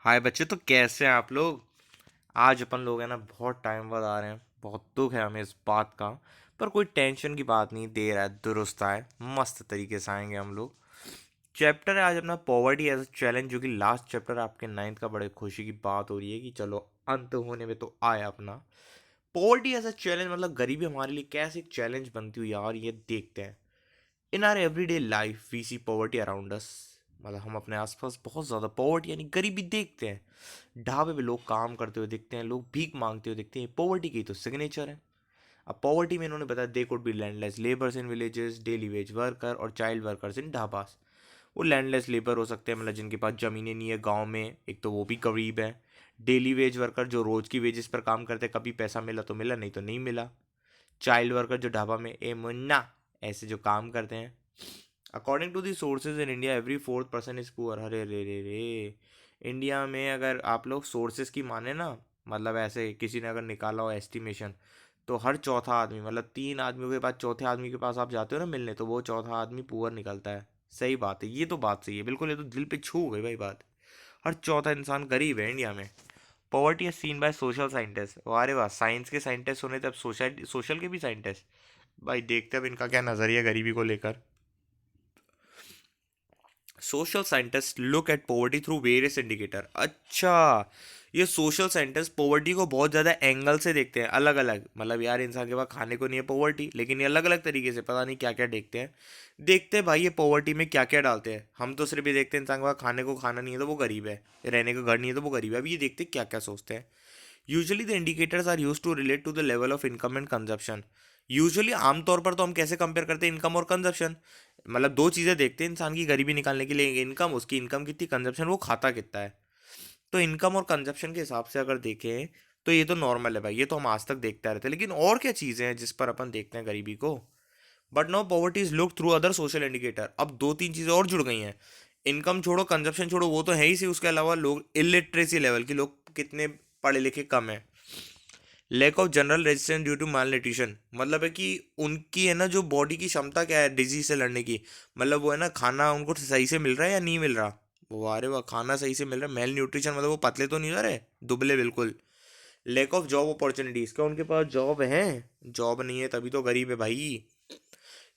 हाय बच्चे, तो कैसे हैं आप लोग। आज अपन लोग हैं ना, बहुत टाइम बाद आ रहे हैं। बहुत दुख है हमें इस बात का। पर कोई टेंशन की बात नहीं, देर है दुरुस्त आए, मस्त तरीके से आएंगे हम लोग। चैप्टर है आज अपना पॉवर्टी एज अ चैलेंज, जो कि लास्ट चैप्टर आपके नाइन्थ का। बड़े खुशी की बात हो रही है कि चलो अंत होने में तो आया अपना। पॉवर्टी एज अ चैलेंज मतलब गरीबी हमारे लिए कैसे चैलेंज बनती हुई यार, ये देखते हैं। In our everyday life we see poverty around us. मतलब हम अपने आसपास बहुत ज़्यादा पॉवर्टी यानी गरीबी देखते हैं। ढाबे पे लोग काम करते हुए दिखते हैं, लोग भीख मांगते हुए दिखते हैं। पॉवर्टी की तो सिग्नेचर है। अब पॉवर्टी में इन्होंने बताया they could be landless labours in villages, daily veg worker और चाइल्ड वर्कर्स इन ढाबास। वो लैंडलेस लेबर हो सकते हैं, मतलब जिनके पास ज़मीनें नहीं है गांव में, एक तो वो भी गरीब है। डेली वेज वर्कर जो रोज़ की वेजेस पर काम करते हैं, कभी पैसा मिला तो मिला, नहीं तो नहीं मिला। चाइल्ड वर्कर जो ढाबा में ए मुन्ना ऐसे जो काम करते हैं। According to the sources in India every fourth person is poor. अरे रे रे रे। इंडिया में अगर आप लोग सोर्सेज की माने ना, मतलब ऐसे किसी ने अगर निकाला हो एस्टिमेशन, तो हर चौथा आदमी, मतलब तीन आदमियों के पास चौथे आदमी के पास आप जाते हो ना मिलने, तो वो चौथा आदमी पुअर निकलता है। सही बात है, ये तो बात सही है बिल्कुल, ये तो दिल पे छू गई भाई बात। हर चौथा इंसान गरीब है इंडिया में। Poverty is seen by social scientist. अरे वाह, साइंस के साइंटिस्ट होने तब सोशल सोशल के भी साइंटिस्ट। भाई देखते हैं अब इनका क्या नजरिया गरीबी को लेकर। Social scientist look at poverty through various indicator. अच्छा, ये सोशल साइंटिस्ट पॉवर्टी को बहुत ज़्यादा एंगल से देखते हैं, अलग अलग। मतलब यार इंसान के पास खाने को नहीं है पॉवर्टी, लेकिन ये अलग अलग तरीके से पता नहीं क्या क्या देखते हैं। देखते हैं भाई ये पॉवर्टी में क्या क्या डालते हैं। हम तो सिर्फ ये देखते हैं इंसान के पास खाने को खाना नहीं है तो वो गरीब है, रहने का घर नहीं है तो वो गरीब है। अब ये देखते हैं क्या क्या सोचते हैं। Usually the indicators are use to relate to the level of income and consumption. Usually आमतौर पर तो हम कैसे कंपेयर करते हैं, इनकम और कंजप्शन। मतलब दो चीज़ें देखते हैं इंसान की गरीबी निकालने के लिए, इनकम, उसकी इनकम कितनी, कंजप्शन वो खाता कितना है। तो इनकम और कंजप्शन के हिसाब से अगर देखें तो ये तो नॉर्मल है भाई, ये तो हम आज तक देखते रहते हैं। लेकिन और क्या चीज़ें हैं जिस पर अपन देखते हैं गरीबी को। But now poverty is look through other social indicator. अब दो तीन चीज़ें और जुड़ गई हैं। इनकम छोड़ो, कंजप्शन छोड़ो, वो तो है ही सी, उसके अलावा लोग इलिटरेसी लेवल की, लोग कितने पढ़े लिखे कम है। Lack of general resistance due to malnutrition, मतलब है कि उनकी है ना जो बॉडी की क्षमता क्या है डिजीज से लड़ने की। मतलब वो है ना, खाना उनको सही से मिल रहा है या नहीं मिल रहा। वो अरे वाह, खाना सही से मिल रहा है, मेल न्यूट्रिशन मतलब वो पतले तो नहीं हो रहे, दुबले बिल्कुल। लैक ऑफ जॉब अपॉर्चुनिटीज, क्या उनके पास जॉब है। जॉब नहीं है तभी तो गरीब है भाई।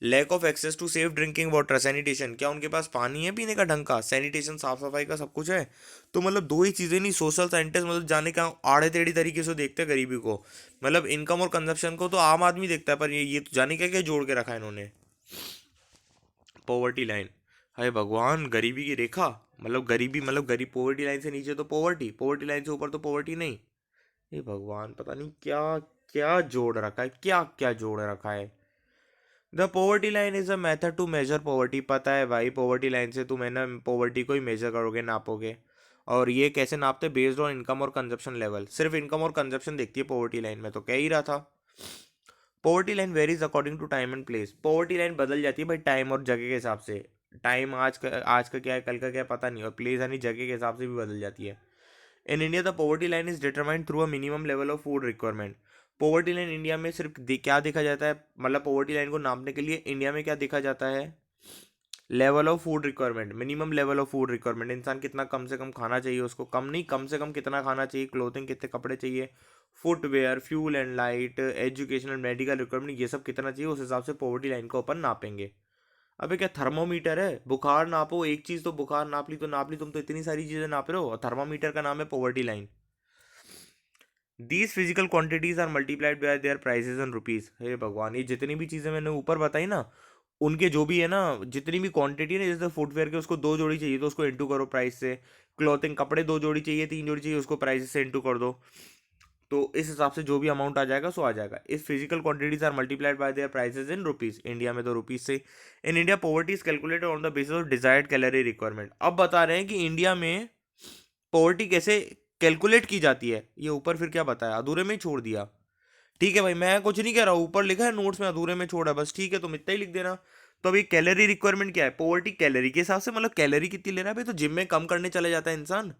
Lack of access to safe drinking water, sanitation, क्या उनके पास पानी है पीने का ढंग का, सैनिटेशन साफ सफाई का सब कुछ है। तो मतलब दो ही चीज़ें नहीं, सोशल साइंटिस्ट मतलब जाने का आड़े टेढ़ी तरीके से देखते हैं गरीबी को। मतलब इनकम और कंजप्शन को तो आम आदमी देखता है, पर ये तो जाने क्या क्या जोड़ के रखा है इन्होंने। पॉवर्टी लाइन, हाय भगवान, गरीबी की रेखा। मतलब गरीबी, मतलब गरीब, पॉवर्टी लाइन से नीचे तो पॉवर्टी, पॉवर्टी लाइन से ऊपर तो पॉवर्टी नहीं। हे भगवान, पता नहीं क्या क्या जोड़ रखा है, क्या क्या जोड़ रखा है। The poverty line is a method to measure poverty. पता है भाई, पॉवर्टी लाइन से तुम है ना पॉवर्टी को ही मेजर करोगे, नापोगे। और ये कैसे नापते, बेस्ड ऑन इनकम और कंजप्शन लेवल। सिर्फ इनकम और कंजप्शन देखती है पॉवर्टी लाइन में, तो कह ही रहा था। Poverty line varies according to time and place. Poverty line बदल जाती है भाई टाइम और जगह के हिसाब से। टाइम आज का क्या है, कल का क्या है पता नहीं, और प्लेस यानी जगह के हिसाब से भी बदल जाती है। In India the poverty line is determined through a minimum level of food requirement. Poverty line India में सिर्फ क्या देखा जाता है, मतलब पॉवर्टी लाइन को नापने के लिए इंडिया में क्या देखा जाता है। Level of food requirement, minimum level of food requirement, इंसान कितना कम से कम खाना चाहिए उसको, कम नहीं कम से कम कितना खाना चाहिए, क्लोथिंग कितने कपड़े चाहिए, footwear, fuel and light, educational medical requirement, ये सब कितना चाहिए, उस हिसाब से पॉवर्टी लाइन को अपन नापेंगे। अबे क्या थर्मोमीटर है, बुखार नापो, एक चीज तो बुखार नाप ली तो नाप ली, तुम तो इतनी सारी चीजें नाप रहे हो, और थर्मामीटर का नाम है poverty line. These physical quantities are multiplied by their prices in rupees. हे भगवान, ये जितनी भी चीजें मैंने ऊपर बताई ना, उनके जो भी है ना, जितनी भी क्वांटिटी है ना, जैसे फुटवेयर के उसको दो जोड़ी चाहिए तो उसको इंटू करो प्राइस से। क्लॉथिंग कपड़े दो जोड़ी चाहिए, तीन जोड़ी चाहिए, उसको प्राइस से इंटू कर दो। तो इस हिसाब से जो भी अमाउंट आ जाएगा सो आ जाएगा। इस physical quantities are multiplied by their prices in rupees, India में तो रुपीज से। In India poverty is calculated on the basis of desired calorie requirement. अब बता रहे हैं कि इंडिया में पॉवर्टी कैसे कैलकुलेट की जाती है। ये ऊपर फिर क्या बताया, अधूरे में ही छोड़ दिया। ठीक है भाई, मैं कुछ नहीं कह रहा हूँ, ऊपर लिखा है नोट्स में अधूरे में छोड़ा, बस ठीक है तुम इतना ही लिख देना। तो अभी कैलोरी रिक्वायरमेंट क्या है, पॉवर्टी कैलोरी के हिसाब से, मतलब कैलोरी कितनी ले रहा है भाई, तो जिम में कम करने चले जाता है इंसान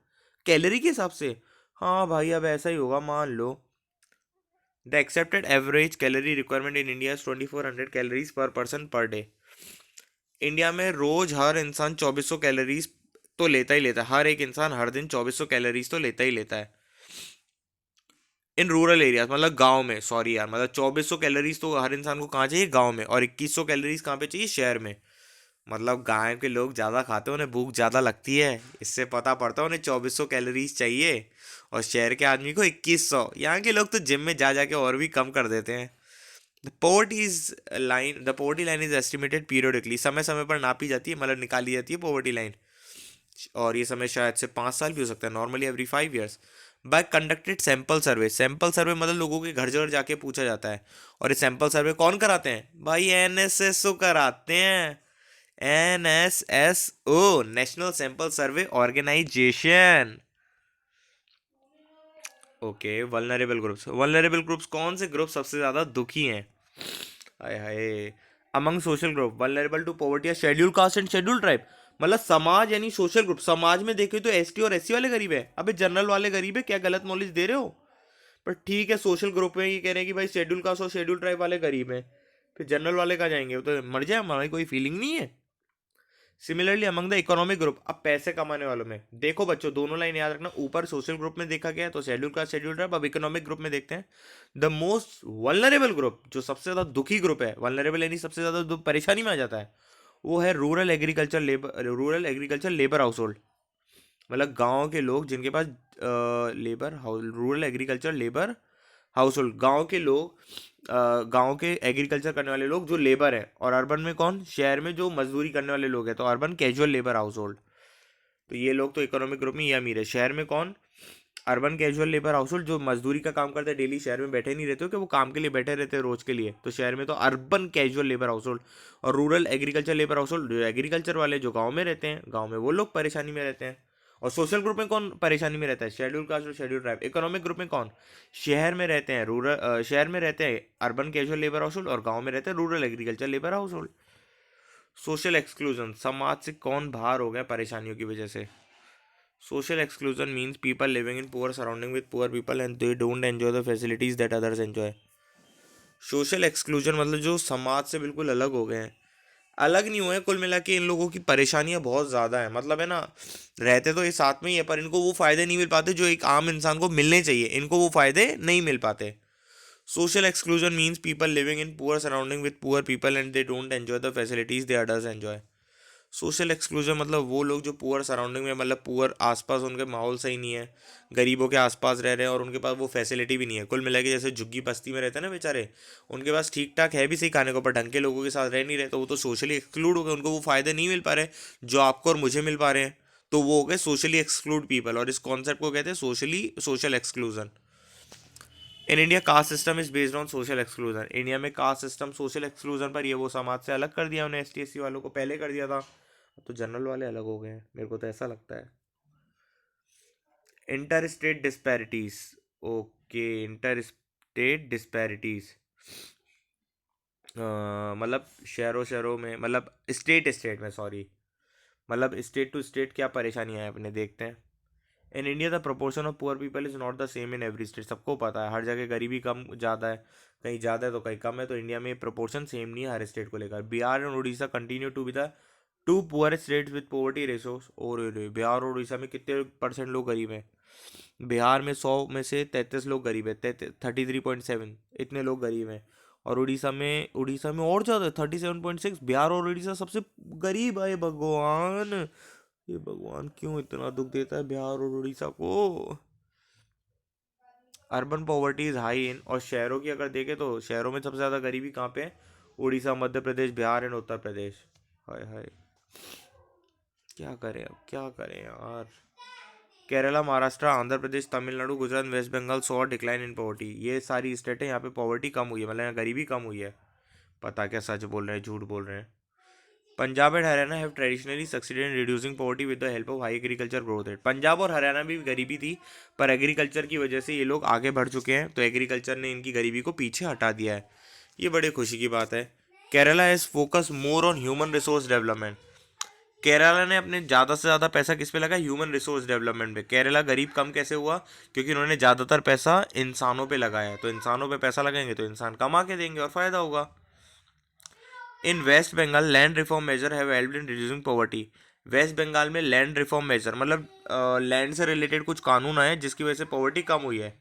कैलोरी के हिसाब से। हाँ भाई, अब ऐसा ही होगा मान लो। The accepted average calorie requirement in India 2400 calories per person per day. India में रोज हर इंसान 2400 कैलोरीज तो लेता ही लेता है, हर एक इंसान हर दिन 2400 कैलोरीज तो लेता ही लेता है। इन रूरल एरियाज मतलब गांव में, सॉरी यार, मतलब 2400 कैलोरीज तो हर इंसान को कहाँ चाहिए, गांव में, और 2100 कैलोरीज कहाँ पे चाहिए, शहर में। मतलब गांव के लोग ज्यादा खाते हैं, उन्हें भूख ज्यादा लगती है, इससे पता पड़ता है उन्हें 2400 कैलोरीज चाहिए। और शहर के आदमी को 2100। यहाँ के लोग तो जिम में जा जाके और भी कम कर देते हैं। The poverty line is estimated periodically, समय समय पर नापी जाती है, मतलब निकाली जाती है पोवर्टी लाइन। और ये समय शायद से 5 साल भी हो सकता है, normally every 5 years. By conducted sample survey, sample survey मतलब लोगों के घर घर जाके पूछा जाता है। और ये सैंपल सर्वे कौन कराते हैं भाई, एनएसएसओ कराते हैं। NSSO, National Sample Survey Organisation. Okay, vulnerable groups, vulnerable groups कौन से ग्रुप सबसे ज्यादा दुखी हैं? हाय हाय। Among social group vulnerable to poverty या schedule caste and schedule tribe, मतलब समाज यानी सोशल ग्रुप, समाज में देखे तो एसटी और एससी वाले गरीब है, अबे जनरल वाले गरीब है, क्या गलत नॉलेज दे रहे हो? पर ठीक है, सोशल ग्रुप में ये कह रहे हैं कि भाई शेड्यूल कास्ट और शेड्यूल ट्राइब वाले गरीब हैं, फिर जनरल वाले कहाँ जाएंगे, वो तो मर जाए, हमारी कोई फीलिंग नहीं है। Similarly among the economic group, अब पैसे कमाने वालों में देखो बच्चों, दोनों लाइन याद रखना, ऊपर सोशल ग्रुप में देखा गया है तो शेड्यूल कास्ट शेड्यूल ट्राइब, अब इकोनॉमिक ग्रुप में देखते हैं। द मोस्ट वल्नरेबल ग्रुप, जो सबसे ज्यादा दुखी ग्रुप है, वल्नरेबल यानी सबसे ज्यादा परेशानी में आ जाता है, वो है rural agriculture labour household, मतलब गांव के लोग जिनके पास labour rural agriculture labour household, गाँव के लोग, गांव के एग्रीकल्चर करने वाले लोग जो लेबर है, और अर्बन में कौन, शहर में जो मजदूरी करने वाले लोग हैं, तो urban casual labour house hold. तो ये लोग तो इकोनॉमिक ग्रुप में ये अमीर है। शहर में कौन, urban casual labour household, जो मजदूरी का काम करते हैं, डेली शहर में बैठे नहीं रहते हो कि वो काम के लिए बैठे रहते हैं रोज के लिए, तो शहर में तो urban casual labour household. और rural agriculture labour household, जो एग्रीकल्चर वाले जो गाँव में रहते हैं, गाँव में वो लोग परेशानी में रहते हैं। और सोशल ग्रुप में कौन परेशानी में रहता है, शेड्यूल कास्ट और शेड्यूल ट्राइब। इकोनॉमिक ग्रुप में कौन, शहर में रहते हैं शहर में रहते हैं urban casual labour household, और गाँव में रहते हैं rural agriculture labour house hold. Social exclusion, समाज से कौन बाहर हो गया परेशानियों की वजह से? Social exclusion means people living in poor surrounding with poor people and they don't enjoy the facilities that others enjoy. Social exclusion मतलब जो समाज से बिल्कुल अलग हो गए हैं, अलग नहीं हुए, कुल मिला के इन लोगों की परेशानियां बहुत ज़्यादा है, मतलब है ना, रहते तो ये साथ में ही है पर इनको वो फ़ायदे नहीं मिल पाते जो एक आम इंसान को मिलने चाहिए, इनको वो फ़ायदे नहीं मिल पाते। Social exclusion means people living in poor surrounding with poor people and they don't enjoy the facilities they others enjoy. Social exclusion मतलब वो लोग जो पुअर सराउंडिंग में, मतलब पुअर आसपास उनके माहौल सही नहीं है, गरीबों के आसपास रह रहे हैं और उनके पास वो फैसिलिटी भी नहीं है, कुल मिला के जैसे झुग्गी बस्ती में रहते हैं ना बेचारे, उनके पास ठीक ठाक है भी सही खाने को, पर ढंग के लोगों के साथ रह नहीं रहे, तो वो तो सोशली एक्सक्लूड हो गए, उनको वो फायदे नहीं मिल पा रहे जो आपको और मुझे मिल पा रहे हैं, तो वो हो गए सोशली एक्सक्लूड पीपल, और इस कॉन्सेप्ट को कहते हैं social exclusion. In India caste system is based on social exclusion, India में कास्ट सिस्टम सोशल एक्सक्लूजन पर, ये वो समाज से अलग कर दिया उन्हें, एस टी एस सी वालों को पहले कर दिया था, अब तो जनरल वाले अलग हो गए हैं, मेरे को तो ऐसा लगता है। Inter state disparities, okay, inter state disparities, मतलब शहरों शहरों में, मतलब स्टेट स्टेट में, सॉरी, मतलब स्टेट टू स्टेट क्या परेशानियां हैं अपने देखते हैं। In India the proportion of poor people is not the same in every state, सबको पता है हर जगह गरीबी कम ज़्यादा है, कहीं ज़्यादा है तो कहीं कम है, तो इंडिया में प्रोपोर्शन सेम नहीं है हर स्टेट को लेकर। Bihar and Orissa continue to be the two poor states with poverty ratios, और बिहार और उड़ीसा में कितने परसेंट लोग गरीब हैं? बिहार में 100 में से 33 लोग गरीब है, 33.7 इतने लोग गरीब हैं। और उड़ीसा में और ज़्यादा 37.6, बिहार और उड़ीसा सबसे गरीब है। भगवान, ये भगवान क्यों इतना दुख देता है बिहार और उड़ीसा को? Urban poverty is high in, और शहरों की अगर देखें तो शहरों में सबसे ज़्यादा गरीबी कहाँ पे है? उड़ीसा, मध्य प्रदेश, बिहार एंड उत्तर प्रदेश। हाय हाय, क्या करें अब, क्या करें यार। Kerala, Maharashtra, Andhra Pradesh, Tamil Nadu, Gujarat, West Bengal saw decline in poverty, ये सारी स्टेट है, यहाँ पे पॉवर्टी कम हुई है, मतलब यहाँ गरीबी कम हुई है। पता क्या सच बोल रहे हैं झूठ बोल रहे हैं। Punjab and Haryana have traditionally succeeded in reducing poverty with the help of high agriculture growth rate, Punjab और हरियाणा भी गरीबी थी, पर एग्रीकल्चर की वजह से ये लोग आगे बढ़ चुके हैं, तो एग्रीकल्चर ने इनकी गरीबी को पीछे हटा दिया है, ये बड़े खुशी की बात है। Kerala has focus more on human resource development, Kerala ने अपने ज़्यादा से ज़्यादा पैसा किस पे लगा? ह्यूमन रिसोर्स डेवलपमेंट पे। केरला गरीब कम कैसे हुआ? क्योंकि उन्होंने ज़्यादातर पैसा इंसानों पे लगाया, तो इंसानों पे पैसा लगाएंगे तो इंसान कमा के देंगे और फायदा होगा। In West Bengal land reform measure have helped in reducing poverty, West Bengal में लैंड रिफॉर्म मेजर, मतलब लैंड से रिलेटेड कुछ कानून आए जिसकी वजह से पॉवर्टी कम हुई है।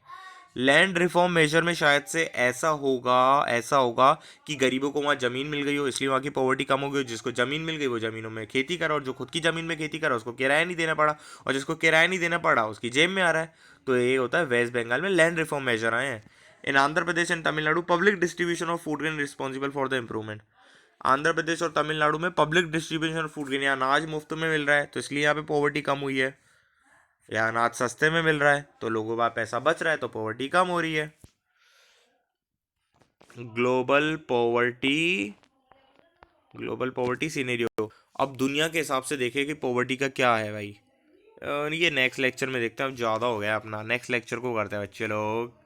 लैंड रिफॉर्म मेजर में शायद से ऐसा होगा कि गरीबों को वहाँ ज़मीन मिल गई हो, इसलिए वहाँ की पॉवर्टी कम हो गई हो। जिसको ज़मीन मिल गई वो ज़मीनों में खेती करा, और जो खुद की ज़मीन में खेती करा उसको किराया नहीं देना पड़ा, और जिसको किराया नहीं देना पड़ा उसकी जेब में आ रहा है। तो ये होता है वेस्ट बंगाल में लैंड रिफॉर्म मेजर आए हैं। In Andhra Pradesh and Tamil Nadu public distribution of food grain responsible for the improvement. Andhra Pradesh और तमिलनाडु में public distribution of food grain, यहाँ अनाज मुफ्त में मिल रहा है तो इसलिए यहाँ पे पॉवर्टी कम हुई है। या अनाज सस्ते में मिल रहा है तो लोगों का पैसा बच रहा है तो पॉवर्टी कम हो रही है। Global poverty, global poverty scenario. अब दुनिया के हिसाब से देखें कि पॉवर्टी का क्या है भाई। ये नेक्स्ट लेक्चर में देखते हैं, अब ज़्यादा हो गया अपना, नेक्स्ट लेक्चर को करते हैं बच्चे लोग।